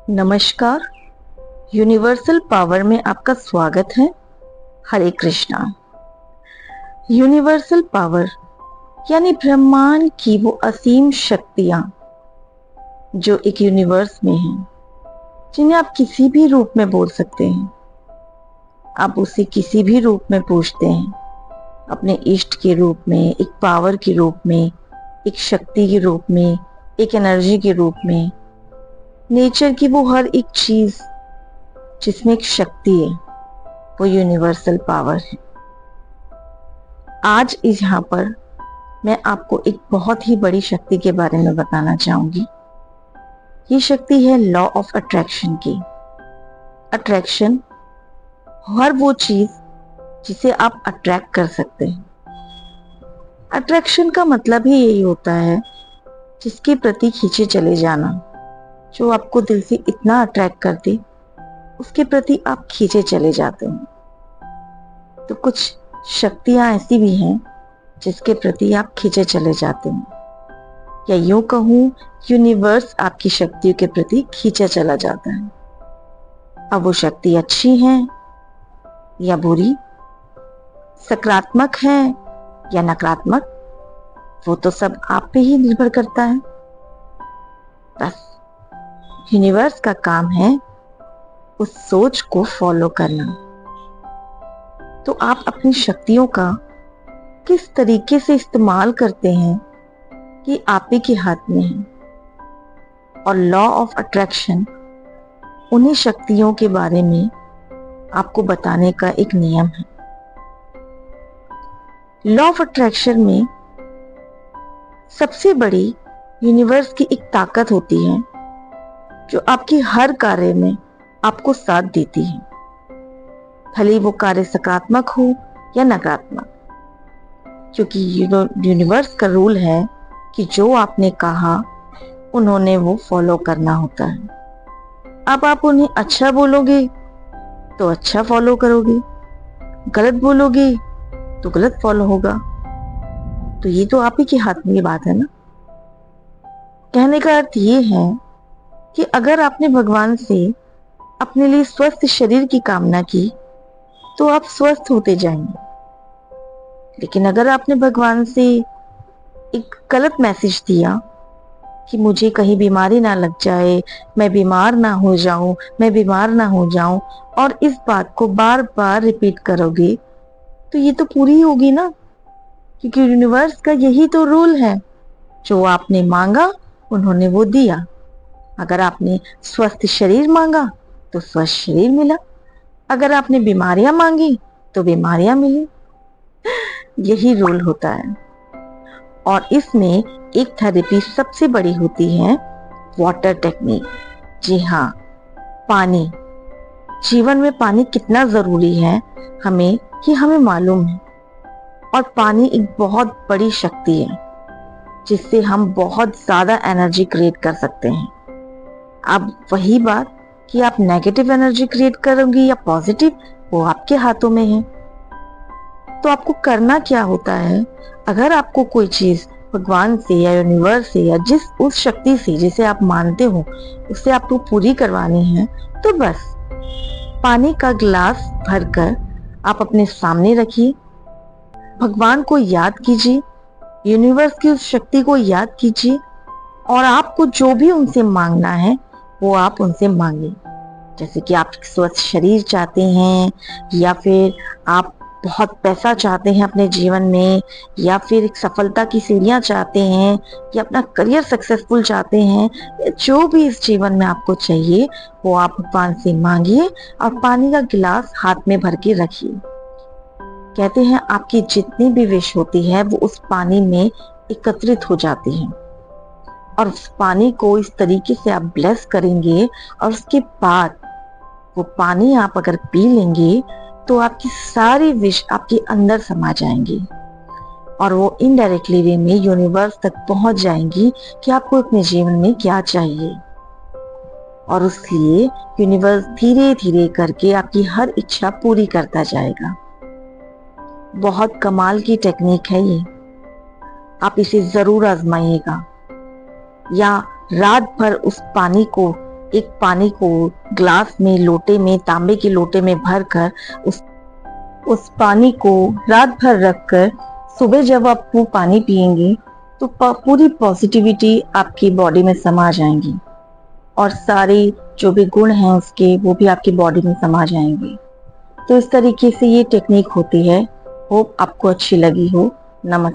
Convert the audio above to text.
नमस्कार। Universal power में आपका स्वागत है। हरे कृष्णा। यूनिवर्सल पावर यानी ब्रह्मांड की वो असीम शक्तियां जो एक यूनिवर्स में हैं, जिन्हें आप किसी भी रूप में बोल सकते हैं। आप उसे किसी भी रूप में पूछते हैं, अपने इष्ट के रूप में, एक पावर के रूप में, एक शक्ति के रूप में, एक एनर्जी के रूप में। नेचर की वो हर एक चीज जिसमें एक शक्ति है, वो यूनिवर्सल पावर है। आज इस यहाँ पर मैं आपको एक बहुत ही बड़ी शक्ति के बारे में बताना चाहूंगी। ये शक्ति है लॉ ऑफ अट्रैक्शन की। अट्रैक्शन हर वो चीज जिसे आप अट्रैक्ट कर सकते हैं। अट्रैक्शन का मतलब ही यही होता है जिसके प्रति खींचे चले जाना। जो आपको दिल से इतना अट्रैक्ट कर दे, उसके प्रति आप खींचे चले जाते हैं। तो कुछ शक्तियां ऐसी भी हैं जिसके प्रति आप खींचे चले जाते हैं, या यूं कहूं, यूनिवर्स आपकी शक्तियों के प्रति खींचा चला जाता है। अब वो शक्ति अच्छी है या बुरी, सकारात्मक है या नकारात्मक, वो तो सब आप पे ही निर्भर करता है। बस यूनिवर्स का काम है उस सोच को फॉलो करना। तो आप अपनी शक्तियों का किस तरीके से इस्तेमाल करते हैं, ये आप ही के हाथ में है। और लॉ ऑफ अट्रैक्शन उन्हीं शक्तियों के बारे में आपको बताने का एक नियम है। लॉ ऑफ अट्रैक्शन में सबसे बड़ी यूनिवर्स की एक ताकत होती है जो आपकी हर कार्य में आपको साथ देती है, भले वो कार्य सकारात्मक हो या नकारात्मक। क्योंकि यूनिवर्स का रूल है कि जो आपने कहा उन्होंने वो फॉलो करना होता है। अब आप उन्हें अच्छा बोलोगे तो अच्छा फॉलो करोगे, गलत बोलोगे तो गलत फॉलो होगा। तो ये तो आप ही के हाथ में ये बात है ना। कहने का अर्थ ये है कि अगर आपने भगवान से अपने लिए स्वस्थ शरीर की कामना की तो आप स्वस्थ होते जाएंगे। लेकिन अगर आपने भगवान से एक गलत मैसेज दिया कि मुझे कहीं बीमारी ना लग जाए, मैं बीमार ना हो जाऊं, मैं बीमार ना हो जाऊं, और इस बात को बार बार रिपीट करोगे, तो ये तो पूरी होगी ना। क्योंकि यूनिवर्स का यही तो रूल है, जो आपने मांगा उन्होंने वो दिया। अगर आपने स्वस्थ शरीर मांगा तो स्वस्थ शरीर मिला, अगर आपने बीमारियां मांगी तो बीमारियां मिली। यही रूल होता है। और इसमें एक थेरेपी सबसे बड़ी होती है, वाटर टेक्निक। जी हाँ, पानी। जीवन में पानी कितना जरूरी है हमें मालूम है। और पानी एक बहुत बड़ी शक्ति है जिससे हम बहुत ज्यादा एनर्जी क्रिएट कर सकते हैं। अब वही बात कि आप नेगेटिव एनर्जी क्रिएट करोगे या पॉजिटिव, वो आपके हाथों में है। तो आपको करना क्या होता है, अगर आपको कोई चीज भगवान से या यूनिवर्स से या उस शक्ति से जिसे आप मानते हो उससे आपको पूरी करवानी है, तो बस पानी का गिलास भरकर आप अपने सामने रखिए, भगवान को याद कीजिए, यूनिवर्स की उस शक्ति को याद कीजिए, और आपको जो भी उनसे मांगना है वो आप उनसे मांगे। जैसे कि आप स्वस्थ शरीर चाहते हैं, या फिर आप बहुत पैसा चाहते हैं अपने जीवन में, या फिर एक सफलता की सीढ़ियां चाहते हैं, या अपना करियर सक्सेसफुल चाहते हैं, जो भी इस जीवन में आपको चाहिए वो आप भगवान से मांगिए और पानी का गिलास हाथ में भर के रखिए। कहते हैं आपकी जितनी भी विश होती है वो उस पानी में एकत्रित हो जाती है, और उस पानी को इस तरीके से आप ब्लेस करेंगे, और उसके बाद वो पानी आप अगर पी लेंगे तो आपकी सारी विश आपके अंदर समा जाएंगी, और वो इनडायरेक्टली वे में यूनिवर्स तक पहुंच जाएंगी कि आपको अपने जीवन में क्या चाहिए। और उसलिए यूनिवर्स धीरे धीरे करके आपकी हर इच्छा पूरी करता जाएगा। बहुत कमाल की टेक्निक है ये, आप इसे जरूर आजमाइएगा। या रात भर उस पानी को एक पानी को ग्लास में, लोटे में, तांबे के लोटे में भरकर उस पानी को रात भर रखकर सुबह जब आप वो पानी पिएंगे तो पूरी पॉजिटिविटी आपकी बॉडी में समा जाएंगी और सारे जो भी गुण हैं उसके वो भी आपकी बॉडी में समा जाएंगे। तो इस तरीके से ये टेक्निक होती है। होप आपको अच्छी लगी हो। नमस्ते।